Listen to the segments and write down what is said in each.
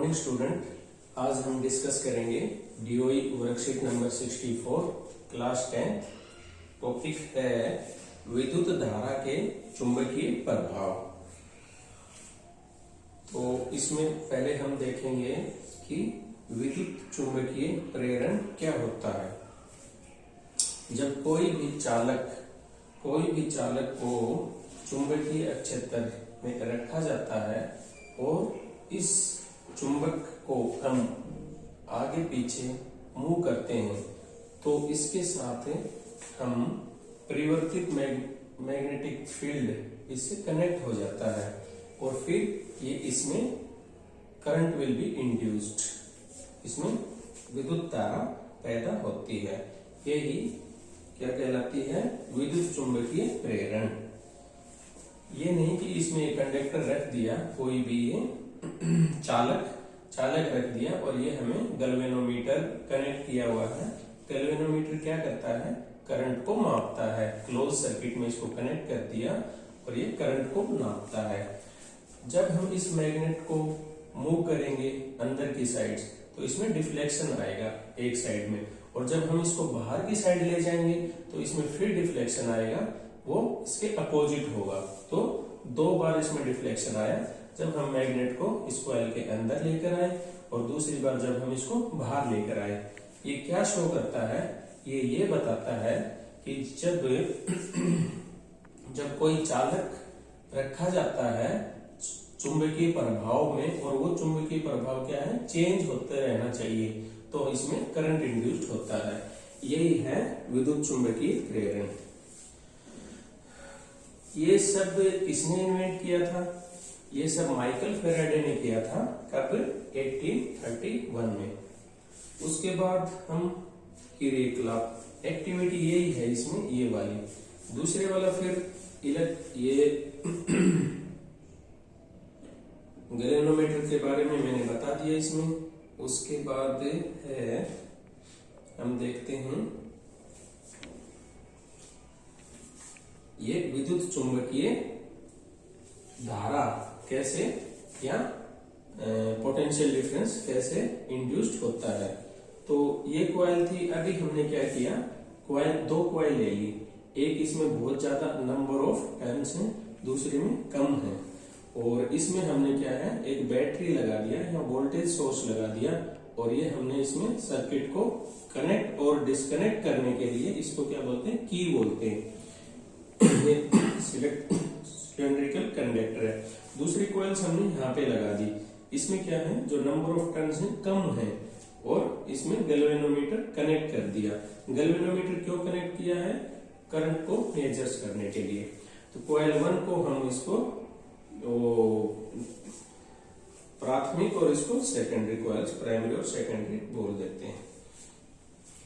Morning student. आज हम discuss करेंगे DOE worksheet number 64 class 10। Topic है विद्युत धारा के चुंबकीय प्रभाव। तो इसमें पहले हम देखेंगे कि विद्युत चुंबकीय प्रेरण क्या होता है। जब कोई भी चालक को चुंबकीय क्षेत्र में रखा जाता है और इस चुंबक को हम आगे पीछे मूव करते हैं तो इसके साथ हम परिवर्तित मैग्नेटिक फील्ड इससे कनेक्ट हो जाता है और फिर ये इसमें करंट विल बी इंड्यूस्ड, इसमें विद्युत धारा पैदा होती है। यही क्या कहलाती है? विद्युत चुंबकीय प्रेरण। ये नहीं कि इसमें एक कंडक्टर रख दिया, कोई भी ये चालक रख दिया और ये हमें गैल्वेनोमीटर कनेक्ट किया हुआ है। गैल्वेनोमीटर क्या करता है? करंट को मापता है। क्लोज सर्किट में इसको कनेक्ट कर दिया और ये करंट को नापता है। जब हम इस मैग्नेट को मूव करेंगे अंदर की साइड तो इसमें डिफ्लेक्शन आएगा एक साइड में, और जब हम इसको बाहर की साइड ले जाएंगे तो इसमें फिर डिफ्लेक्शन आएगा, वो इसके अपोजिट होगा। तो दो बार इसमें डिफ्लेक्शन आया जब हम मैग्नेट को इस कॉइल के अंदर लेकर आए और दूसरी बार जब हम इसको बाहर लेकर आए। ये क्या शो करता है? ये बताता है कि जब कोई चालक रखा जाता है चुंबकीय प्रभाव में, और वो चुंबकीय प्रभाव क्या है? चेंज होते रहना चाहिए, तो इसमें करंट इंड्यूस्ड होता है। यही है विद्युत चुंबकीय प्रेरण। ये सब किसने इन्वेंट किया था? ये सब माइकल फैराडे ने किया था। कब? 1831 में। उसके बाद हम किरचॉफ एक्टिविटी यही है इसमें, ये वाली। दूसरे वाला फिर ये गैल्वेनोमीटर के बारे में मैंने बता दिया इसमें। उसके बाद है, हम देखते हैं ये विद्युत चुंबकीय धारा कैसे या पोटेंशियल डिफरेंस कैसे इंड्यूस्ड होता है। तो ये कॉइल थी। अभी हमने क्या किया? दो कॉइल ले ली। एक इसमें बहुत ज्यादा नंबर ऑफ टर्न्स है, दूसरे में कम है, और इसमें हमने क्या है? एक बैटरी लगा दिया या वोल्टेज सोर्स लगा दिया, और ये हमने इसमें सर्किट को कनेक्ट और डिस्कनेक्ट करने के लिए इसको क्या बोलते हैं? की बोलते हैं। सिलेंड्रिकल कंडक्टर है। दूसरी कॉइल्स हमने यहाँ पे लगा दी। इसमें क्या है? जो नंबर ऑफ टर्न्स है कम है, और इसमें गैल्वेनोमीटर कनेक्ट कर दिया। गैल्वेनोमीटर क्यों कनेक्ट किया है? करंट को मेजर्स करने के लिए। तो कॉइल 1 को हम इसको प्राथमिक और इसको सेकेंडरी कॉइल्स, प्राइमरी और सेकेंडरी बोल देते हैं।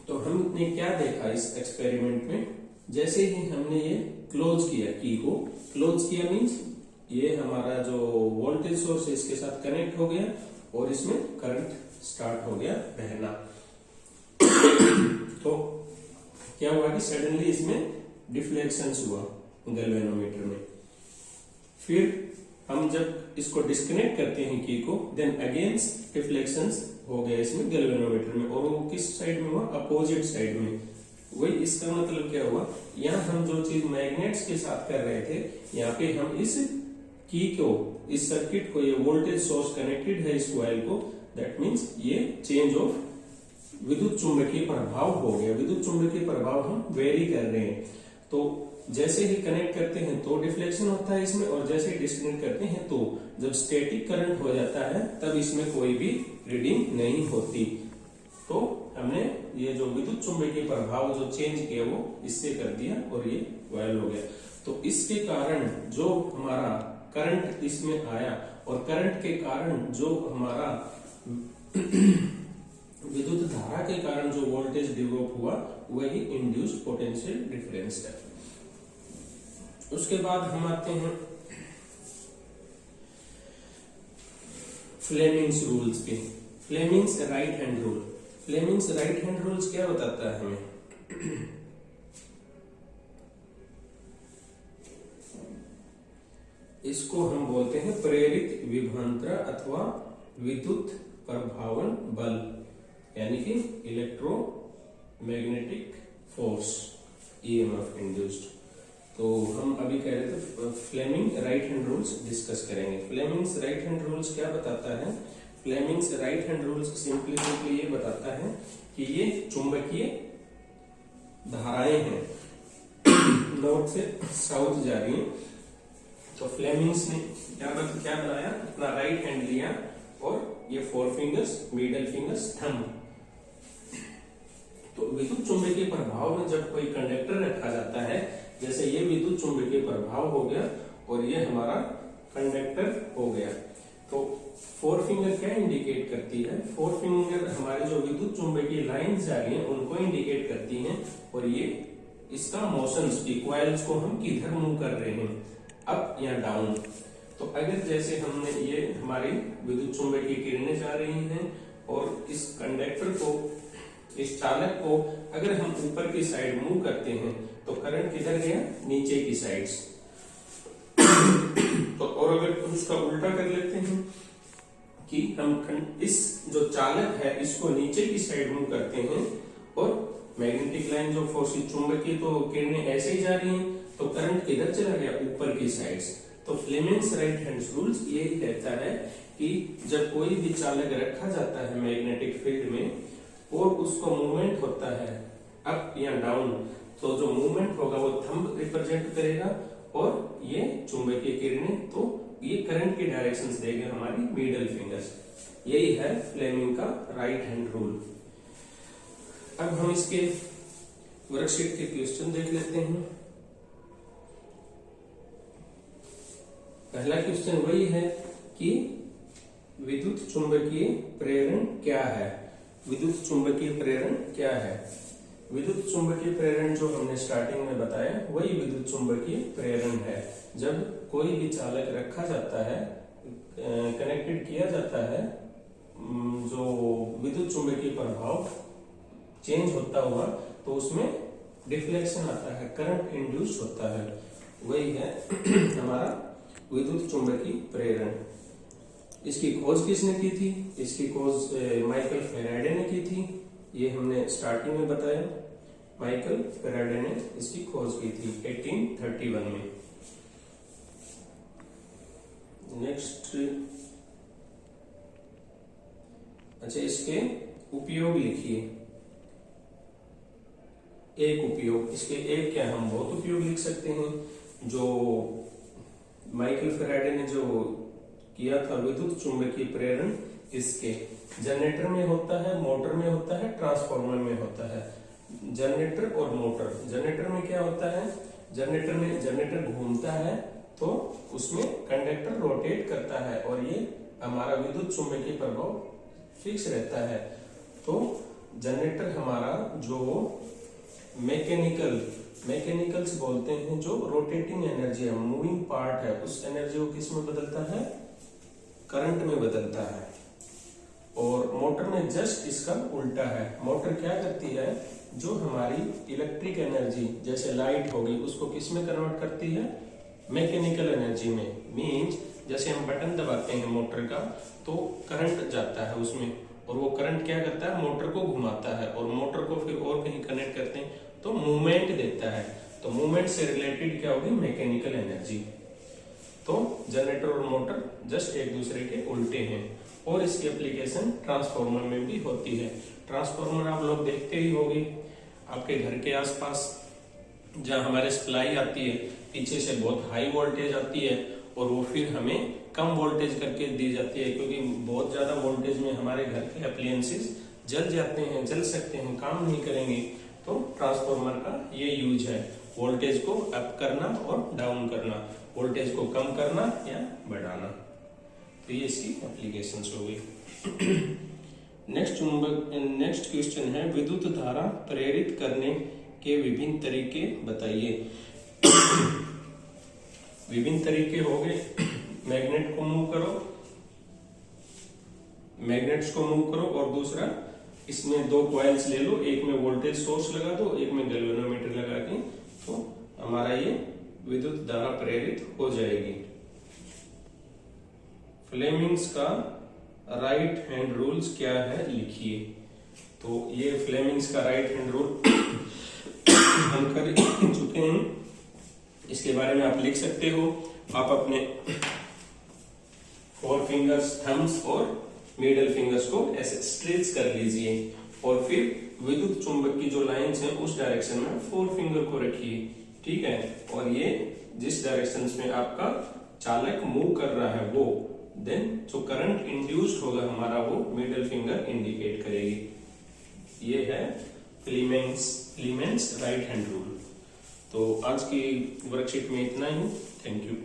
तो हमने क्या देखा इस एक्सपेरिमेंट में? जैसे ही हमने ये क्लोज किया, की को क्लोज किया मीन्स ये हमारा जो वोल्टेज सोर्स है इसके साथ कनेक्ट हो गया और इसमें करंट स्टार्ट हो गया बहना। तो क्या हुआ कि सडनली इसमें डिफ्लेक्शंस हुआ गैल्वेनोमीटर में। फिर हम जब इसको डिस्कनेक्ट करते हैं की को, देन अगेन डिफ्लेक्शंस हो गया इसमें गैल्वेनोमीटर में, और वो किस साइड में हुआ? अपोजिट साइड में। वही इसका मतलब क्या हुआ? यहाँ हम जो चीज मैग्नेट्स के साथ कर रहे थे, यहाँ पे हम इस की को, इस सर्किट को, ये वोल्टेज सोर्स कनेक्टेड है इस कॉइल को, दैट मीन्स ये चेंज ऑफ विद्युत चुंबकीय प्रभाव हो गया। विद्युत चुंबकीय प्रभाव हम वेरी कर रहे हैं। तो जैसे ही कनेक्ट करते हैं तो डिफ्लेक्शन होता है इसमें, और जैसे ही डिस्कनेक्ट करते हैं तो जब स्टैटिक करंट हो जाता है तब इसमें कोई भी रीडिंग नहीं होती। तो हमने ये जो विद्युत चुंबकीय प्रभाव जो चेंज किया वो इससे कर दिया और ये कॉइल हो गया। तो इसके कारण जो हमारा करंट इसमें आया, और करंट के कारण जो हमारा विद्युत धारा के कारण जो वोल्टेज डेवलप हुआ, वही इंड्यूस्ड पोटेंशियल डिफरेंस है। उसके बाद हम आते हैं फ्लेमिंग्स रूल्स पे। Fleming's right hand rule. Fleming's right hand rules क्या बताता है हमें? इसको हम बोलते हैं प्रेरित विभवांतर अथवा विद्युत प्रभावन बल यानी कि इलेक्ट्रोमैग्नेटिक फोर्स ईएमएफ इंड्यूस्ड। तो हम अभी कह रहे थे Fleming right hand rules discuss करेंगे। फ्लेमिंग्स राइट हैंड रूल्स क्या बताता है? Fleming's right hand rules simply ये बताता है कि ये चुंबकीय धाराएं हैं नॉर्थ से साउथ जा रही हैं। तो फ्लेमिंग्स ने क्या बनाया? अपना राइट हैंड लिया और ये four fingers, middle fingers, thumb. तो विद्युत चुंबकीय प्रभाव में जब कोई कंडक्टर रखा जाता है, जैसे ये विद्युत चुंबकीय प्रभाव हो गया और ये हमारा कंडक्टर हो गया, तो फोर फिंगर क्या इंडिकेट करती है? फोर फिंगर हमारे जो विद्युत चुंबकीय लाइन जा रही हैं उनको इंडिकेट करती हैं, और ये इसका मोशंस कॉइल्स को हम किधर मूव कर रहे हैं, अप या डाउन। तो अगर जैसे हमने ये हमारी विद्युत चुंबकीय किरणें जा रही हैं और इस कंडक्टर को, इस चालक को अगर हम ऊपर की साइड मूव करते हैं तो करंट किधर गया? नीचे की साइड। तो और अगर उसका उल्टा कर लेते हैं कि हम इस जो चालक है इसको नीचे की साइड मूव करते हैं और मैग्नेटिक लाइन जो फोर्स चुंबकीय तो किरणें ऐसे ही जा रही हैं, तो करंट किधर चला गया? ऊपर की साइड। तो फ्लेमिंग्स राइट हैंड रूल्स यही कहता है कि जब कोई भी चालक रखा जाता है मैग्नेटिक फील्ड में और उसको मूवमेंट होता है अप या डाउन, तो जो मूवमेंट होगा वो थंब रिप्रेजेंट करेगा और ये चुंबकीय किरणें तो ये करंट की डायरेक्शंस देगा हमारी मिडल फिंगर्स। यही है फ्लेमिंग का राइट हैंड रूल। अब हम इसके वर्कशीट के क्वेश्चन देख लेते हैं। पहला क्वेश्चन वही है कि विद्युत चुंबकीय प्रेरण क्या है? विद्युत चुंबकीय प्रेरण क्या है? विद्युत चुंबकीय प्रेरण जो हमने स्टार्टिंग में बताया वही विद्युत चुंबकीय प्रेरण है। जब कोई भी चालक रखा जाता है, कनेक्टेड किया जाता है, जो विद्युत चुंबकीय प्रभाव चेंज होता हुआ तो उसमें डिफ्लेक्शन आता है, करंट इंड्यूस होता है, वही है हमारा विद्युत चुंबकीय प्रेरण। इसकी खोज किसने की थी? इसकी खोज माइकल फैराडे ने की थी। ये हमने स्टार्टिंग में बताया, माइकल फैराडे ने इसकी खोज की थी 1831 में। नेक्स्ट, अच्छा इसके उपयोग लिखिए। एक उपयोग, इसके एक क्या, हम बहुत उपयोग लिख सकते हैं। जो माइकल फैराडे ने जो किया था विद्युत चुंबकीय प्रेरण, इसके जनरेटर में होता है, मोटर में होता है, ट्रांसफार्मर में होता है। जनरेटर और मोटर, जनरेटर में क्या होता है? जनरेटर में जनरेटर घूमता है तो उसमें कंडक्टर रोटेट करता है और ये हमारा विद्युत चुंबकीय प्रभाव फिक्स रहता है। तो जनरेटर हमारा जो मैकेनिकल्स बोलते हैं, जो रोटेटिंग एनर्जी है, मूविंग पार्ट है, उस एनर्जी को किस में बदलता है? करंट में बदलता है। और मोटर में जस्ट इसका उल्टा है। मोटर क्या करती है? जो हमारी इलेक्ट्रिक एनर्जी जैसे लाइट होगी उसको किस में कन्वर्ट करती है? मैकेनिकल एनर्जी में। मींस जैसे हम बटन दबाते हैं मोटर का तो करंट जाता है उसमें, और वो करंट क्या करता है? मोटर को घुमाता है, और मोटर को फिर और कहीं कनेक्ट करते हैं तो मूवमेंट देता है। तो मूवमेंट से रिलेटेड क्या होगी? Mechanical energy. तो जनरेटर और मोटर जस्ट एक दूसरे के उल्टे हैं। और इसकी एप्लीकेशन ट्रांसफार्मर में भी होती है। ट्रांसफार्मर आप लोग देखते ही होंगे आपके घर के आसपास, जहाँ हमारे सप्लाई आती है, पीछे से बहुत हाई वोल्टेज आती है और वो फिर हमें कम वोल्टेज करके दी जाती है, क्योंकि बहुत ज्यादा वोल्टेज में हमारे घर के अप्लायंसेस जल जाते हैं, जल सकते हैं, काम नहीं करेंगे। तो ट्रांसफार्मर का ये यूज है, वोल्टेज को अप करना और डाउन करना, वोल्टेज को कम करना या बढ़ाना। तो ये इसकी एप्लीकेशंस हो गई। नेक्स्ट क्वेश्चन है विद्युत धारा प्रेरित करने के विभिन्न तरीके बताइए। विभिन्न तरीके हो गए, मैग्नेट को मूव करो, मैग्नेट्स को मूव करो, और दूसरा इसमें दो कॉइल्स ले लो, एक में वोल्टेज सोर्स लगा दो, एक में गैल्वेनोमीटर लगा के, तो हमारा ये विद्युत धारा प्रेरित हो जाएगी। फ्लेमिंग्स का राइट हैंड रूल्स क्या है लिखिए। तो ये फ्लेमिंग्स का राइट हैंड रूल हम कर चुके हैं, इसके बारे में आप लिख सकते हो। आप अपने 4 फिंगर्स, थम्स और मिडल फिंगर्स को ऐसे स्ट्रेच कर लीजिए और फिर विद्युत चुंबक की जो लाइंस हैं उस डायरेक्शन में 4 फिंगर को रखिए, ठीक है। और ये जिस डायरेक्शन में आपका चालक मूव कर रहा है वो देन जो करंट इंड्यूस्ड होगा हमारा वो मिडल फिंगर इंडिकेट करेगी। ये है फ्लीमेंस राइट हैंड रूल। तो आज की वर्कशीट में इतना ही। Thank you.